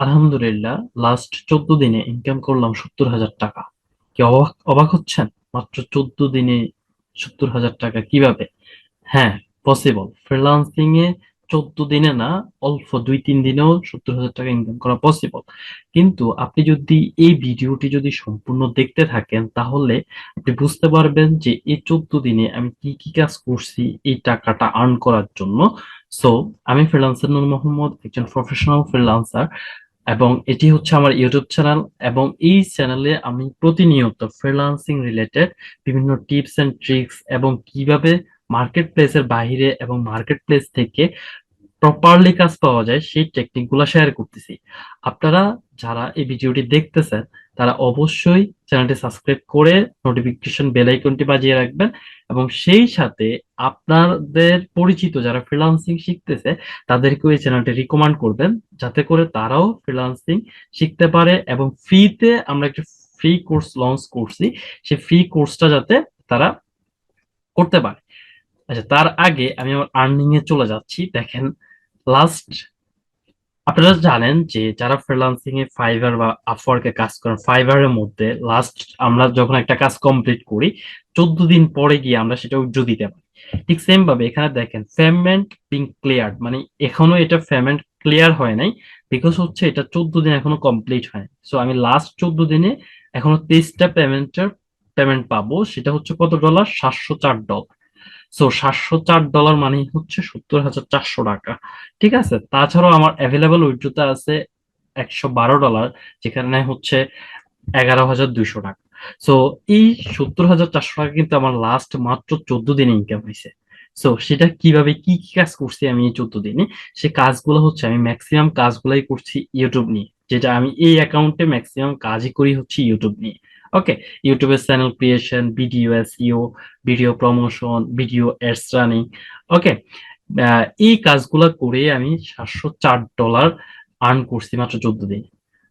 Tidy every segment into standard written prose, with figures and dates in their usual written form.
আলহামদুলিল্লাহ, লাস্ট 14 দিনে ইনকাম করলাম 70,000 টাকা। কি অবাক অবাক হচ্ছেন? মাত্র 14 দিনে 70,000 টাকা কিভাবে? হ্যাঁ, পসিবল। ফ্রিল্যান্সিং এ 14 দিনে না, অল্প 2-3 দিনেও 70,000 টাকা ইনকাম করা পসিবল। কিন্তু আপনি যদি এই ভিডিওটি যদি সম্পূর্ণ দেখতে থাকেন, তাহলে আপনি বুঝতে পারবেন যে এই 14 দিনে আমি কি কি কাজ করছি এই টাকাটা আর্ন করার জন্য। সো আমি ফ্রিল্যান্সার নূর মোহাম্মদ, একজন প্রফেশনাল ফ্রিল্যান্সার, এবং এটি হচ্ছে আমার ইউটিউব চ্যানেল। এবং এই চ্যানেলে আমি প্রতিনিয়ত ফ্রিল্যান্সিং রিলেটেড বিভিন্ন টিপস এন্ড ট্রিক্স এবং কিভাবে মার্কেট প্লেসের বাইরে এবং মার্কেট প্লেস থেকে প্রপারলি কাজ পাওয়া যায় সেই টেকনিক গুলা শেয়ার করতেছি। আপনারা যারা এই ভিডিওটি দেখতেছেন, তারা অবশ্যই চ্যানেলটি সাবস্ক্রাইব করে নোটিফিকেশন বেল আইকনটি বাজিয়ে রাখবেন, এবং সেই সাথে আপনাদের পরিচিত যারা ফ্রিল্যান্সিং শিখতেছে তাদেরকেও এই চ্যানেলটি রিকমেন্ড করবেন, যাতে করে তারাও ফ্রিল্যান্সিং শিখতে পারে। এবং ফ্রিতে আমরা একটা ফ্রি কোর্স লঞ্চ করছি, সেই ফ্রি কোর্সটা যাতে তারা করতে পারে। আচ্ছা, তার আগে আমি আমার আর্নিং এ চলে যাচ্ছি। দেখেন, লাস্ট আপনারা জানেন যে যারা ফ্রিল্যান্সিং এ ফাইবার বা আপওয়ার্কে কাজ করেন, ফাইবারের মধ্যে লাস্ট আমরা যখন একটা কাজ কমপ্লিট করি, 14 দিন পরে গিয়ে আমরা সেটা উইথড্র দিতে পারি। ঠিক সেম ভাবে এখানে দেখেন, পেমেন্ট বিং ক্লিয়ার, মানে এখনো এটা পেমেন্ট ক্লিয়ার হয় নাই, বিকজ হচ্ছে এটা 14 দিন এখনো কমপ্লিট হয়। সো আমি লাস্ট 14 দিনে এখনো 23টা পেমেন্ট পাবো। সেটা হচ্ছে কত ডলার? $704। সো $704 মানে হচ্ছে 70,400 টাকা। ঠিক আছে, তাছাড়াও আমার অ্যাভেলেবল উইথড্রোতে আছে $112, যেখানে হচ্ছে 11,200 টাকা। সো এই 70,400 টাকা কিন্তু আমার লাস্ট মাত্র 14 দিনে ইনকাম হয়েছে। সো সেটা কিভাবে, কি কি কাজ করছি আমি এই 14 দিনে, সে কাজগুলো হচ্ছে আমি ম্যাক্সিমাম কাজগুলাই করছি ইউটিউব নিয়ে। যেটা আমি এই অ্যাকাউন্টে ম্যাক্সিমাম কাজই করি হচ্ছে ইউটিউব নিয়ে। ওকে, ইউটিউবের channel creation, video SEO, video promotion, video ads running. Okay, এই কাজগুলা করে আমি $704 আর্ন করছি মাত্র 14 দিন।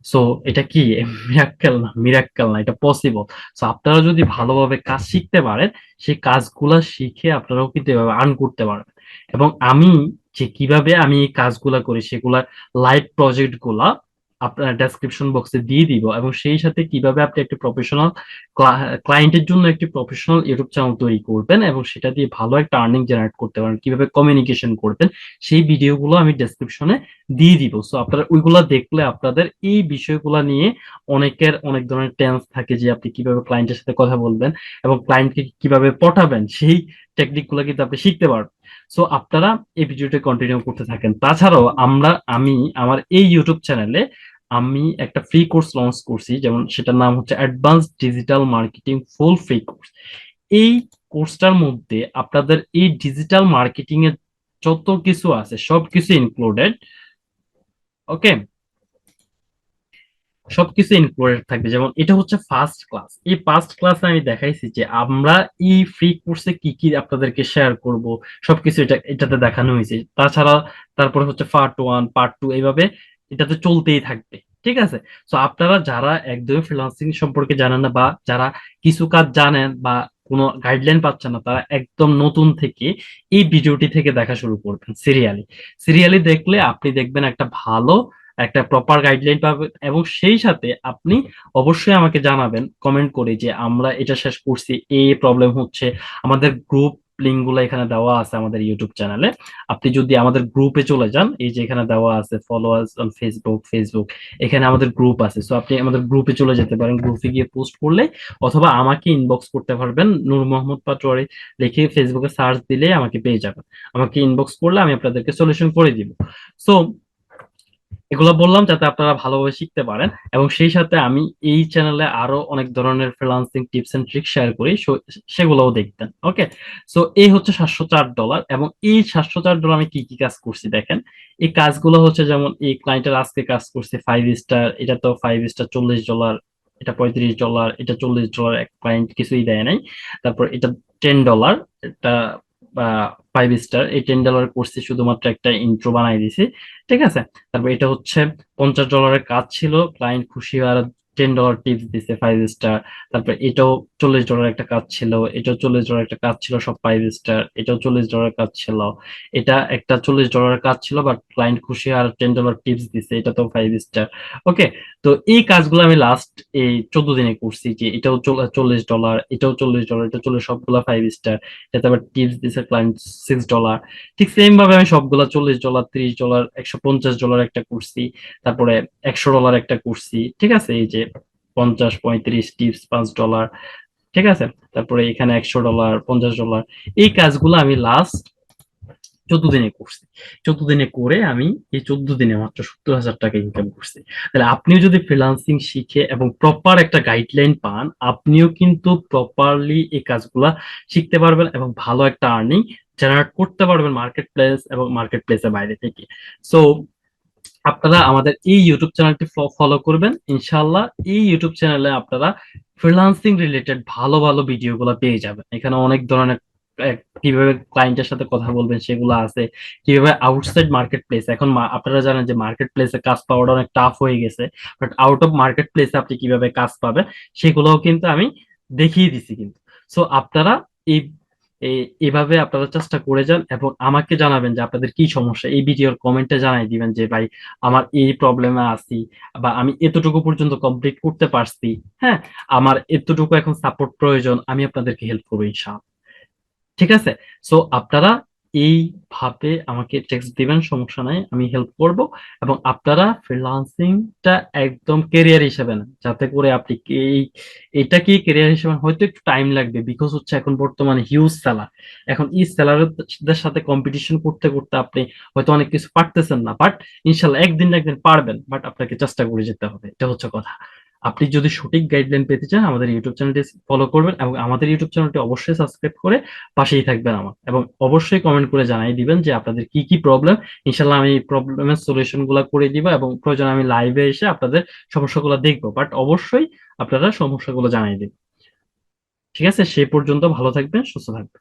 সো এটা কি মিরাক্কেল? না, মিরাক্কেল না, এটা পসিবল। সো আপনারা যদি ভালোভাবে কাজ শিখতে পারেন, সেই কাজগুলা শিখে আপনারাও কিন্তু এভাবে আর্ন করতে পারবেন। এবং আমি যে কিভাবে আমি এই কাজগুলা করি সেগুলা লাইভ প্রজেক্ট গুলা আপনার ডেসক্রিপশন বক্সে দিয়ে দিব, এবং সেই সাথে কিভাবে আপনি একটি প্রফেশনাল ক্লায়েন্টের জন্য একটি প্রফেশনাল ইউটিউব চ্যানেল তৈরি করবেন এবং সেটা দিয়ে ভালো একটা আর্নিং জেনারেট করতে পারেন, কিভাবে কমিউনিকেশন করবেন, সেই ভিডিওগুলো আমি ডেসক্রিপশনে দিয়ে দিব। সো আপনারা ওইগুলা দেখলে আপনাদের এই বিষয়গুলো নিয়ে অনেকের অনেক ধরনের টেন্স থাকে, যে আপনি কিভাবে ক্লায়েন্টের সাথে কথা বলবেন এবং ক্লায়েন্টকে কিভাবে পটাবেন, সেই টেকনিক গুলো কিন্তু আপনি শিখতে পারবেন। সো আপনারা এই ভিডিওটা কন্টিনিউ করতে থাকেন। তাছাড়াও আমি আমার এই ইউটিউব চ্যানেলে আমি একটা ফ্রি কোর্স লঞ্চ করছি, যেমন সেটার নাম হচ্ছে advance digital marketing full free course. এই কোর্সটার মধ্যে আপনাদের এই ডিজিটাল মার্কেটিং এর যত কিছু আছে সবকিছু ইনক্লুডেড। ওকে, সবকিছু ইনক্লুডেড থাকবে। যেমন এটা হচ্ছে ফার্স্ট ক্লাস, এই ফার্স্ট ক্লাসে আমি দেখাইছি যে আমরা এই ফ্রি কোর্সে কি কি আপনাদেরকে শেয়ার করব, সবকিছু এটাতে দেখানো হয়েছে। তাছাড়া তারপরে হচ্ছে পার্ট 1, পার্ট 2, এইভাবে এটাতে চলতেই থাকবে। ঠিক আছে, তো আপনারা যারা একদমই ফ্রিল্যান্সিং সম্পর্কে জানেন না, বা যারা কিছু কাজ জানেন বা কোনো গাইডলাইন পাচ্ছেন না, তারা একদম নতুন থেকে এই ভিডিওটি থেকে দেখা শুরু করবেন। সিরিয়ালি সিরিয়ালি দেখলে আপনি দেখবেন একটা ভালো, একটা প্রপার গাইডলাইন পাবেন। এবং সেই সাথে আপনি অবশ্যই আমাকে জানাবেন কমেন্ট করে যে আমরা এটা শেষ করছি, এই প্রবলেম হচ্ছে। আমাদের গ্রুপ লিঙ্ক গুলো এখানে দেওয়া আছে আমাদের ইউটিউব চ্যানেলে। আপনি যদি আমাদের গ্রুপে চলে যান, এই যে এখানে দেওয়া আছে ফলোয়ার্স অন ফেসবুক, এখানে আমাদের গ্রুপ আছে। সো আপনি আমাদের গ্রুপে চলে যেতে পারেন, গ্রুপে গিয়ে পোস্ট করলে, অথবা আমাকে ইনবক্স করতে পারবেন, নূর মোহাম্মদ পাটোয়ারি লিখে ফেসবুকে সার্চ দিলে আমাকে পেয়ে যাবেন। আমাকে ইনবক্স করলে আমি আপনাদেরকে সলিউশন করে দিব। সো এগুলো বললাম যাতে আপনারা ভালোভাবে শিখতে পারেন, এবং সেই সাথে আমি এই চ্যানেলে আরো অনেক ধরনের freelancing tips and trick share করি, সেগুলোও দেখবেন। ওকে, সো এই হচ্ছে $704। এবং এই $704 আমি কি কি কাজ করছি দেখেন। এই কাজগুলো হচ্ছে, যেমন এই ক্লায়েন্টের আজকে কাজ করছে 5 স্টার, এটা তো 5 স্টার $40, এটা $35, এটা $40, এক ক্লায়েন্ট কিছুই দেয় নাই। তারপর এটা $10, এটা 5 স্টার, এই $10 করছি শুধুমাত্র একটা ইন্ট্রো বানাই দিছি। ঠিক আছে, তারপর এটা হচ্ছে $50 কাজ ছিল, ক্লায়েন্ট খুশি হয়ে আর $10 টিপস দিছে 5 স্টার। তারপর এটাও $40 একটা কাজ ছিল, এটাও $40 একটা কাজ ছিল, সব 5 স্টার, এটাও $40 কাজ ছিল, এটা একটা $40 কাজ ছিল বাট ক্লায়েন্ট খুশি আর $10 টিপস দিছে, এটা তো 5 স্টার। ওকে, তো এই কাজগুলো আমি লাস্ট এই 14 দিনে করছি, যে এটাও $40, এটাও $40, এটা চলে সবগুলা 5 স্টার, এটাতে আবার টিপস দিছে ক্লায়েন্ট $6। ঠিক সেম ভাবে আমি সবগুলা $40, $30, $150 একটা করছি, তারপরে $100 একটা করছি। ঠিক আছে, এই যে 50, 35 টিপস $5। ঠিক আছে, তারপরে এখানে $100, $50, এই কাজগুলো আমি লাস্ট 14 দিনে করছি। 14 দিনে করে আমি এই 14 দিনে মাত্র $70,000 ইনকাম করছি। তাহলে আপনিও যদি ফ্রিল্যান্সিং শিখে এবং প্রপার একটা গাইডলাইন পান, আপনিও কিন্তু প্রপারলি এই কাজগুলা শিখতে পারবেন এবং ভালো একটা আর্নিং জেনারেট করতে পারবেন মার্কেট প্লেস এবং মার্কেট প্লেসের বাইরে থেকে। সো আপনারা আমাদের এই ইউটিউব চ্যানেলটি ফলো করবেন ইনশাল্লাহ। এই ইউটিউব চ্যানেলে আপনারা ফ্রিল্যান্সিং রিলেটেড ভালো ভালো ভিডিও গুলো পেয়ে যাবেন। এখানে অনেক ধরনের কিভাবে ক্লায়েন্টের সাথে কথা বলবেন সেগুলো আছে, কিভাবে আউটসাইড মার্কেট প্লেস, এখন আপনারা জানেন যে মার্কেট প্লেসে কাজ পাওয়াটা অনেক টাফ হয়ে গেছে, বাট আউট অফ মার্কেট প্লেসে আপনি কিভাবে কাজ পাবেন সেগুলোও কিন্তু আমি দেখিয়ে দিছি কিন্তু। সো আপনারা এই এভাবে আপনারা চেষ্টা করে যান এবং আমাকে জানাবেন যে আপনাদের কি সমস্যা, এই ভিডিওর কমেন্টে জানাই দিবেন যে ভাই আমার এই প্রবলেমে আছি, বা আমি এতটুকু পর্যন্ত কমপ্লিট করতে পারছি। হ্যাঁ, আমার এতটুকু এখন সাপোর্ট প্রয়োজন, আমি আপনাদেরকে হেল্প করবো ইনশাআল্লাহ। ঠিক আছে, সো আপনারা এইভাবে আমাকে টেক্সট দিবেন, সমস্যা নাই, আমি হেল্প করব। এবং আপনারা ফ্রিল্যান্সিংটা একদম ক্যারিয়ার হিসেবে না, যাতে করে আপনি এটা কি ক্যারিয়ার হিসেবে হয়তো একটু টাইম লাগবে, বিকজ হচ্ছে এখন বর্তমানে হিউজ স্যালার, এখন এই স্যালারদের সাথে কম্পিটিশন করতে করতে আপনি হয়তো অনেক কিছু পারতেছেন না, বাট ইনশাল্লাহ একদিন না একদিন পারবেন, বাট আপনাকে চেষ্টা করে যেতে হবে, এটা হচ্ছে কথা। আপনি যদি সঠিক গাইডলাইন পেতে চান আমাদের ইউটিউব চ্যানেলটি ফলো করবেন এবং আমাদের ইউটিউব চ্যানেলটি অবশ্যই সাবস্ক্রাইব করে পাশেই থাকবেন আমার, এবং অবশ্যই কমেন্ট করে জানাই দিবেন যে আপনাদের কি কি প্রবলেম। ইনশাল্লাহ আমি এই প্রবলেমের সলিউশন গুলা করে দিব এবং প্রয়োজন আমি লাইভে এসে আপনাদের সমস্যাগুলো দেখবো, বাট অবশ্যই আপনারা সমস্যাগুলো জানাই দিন। ঠিক আছে, সেই পর্যন্ত ভালো থাকবেন, সুস্থ থাকবেন।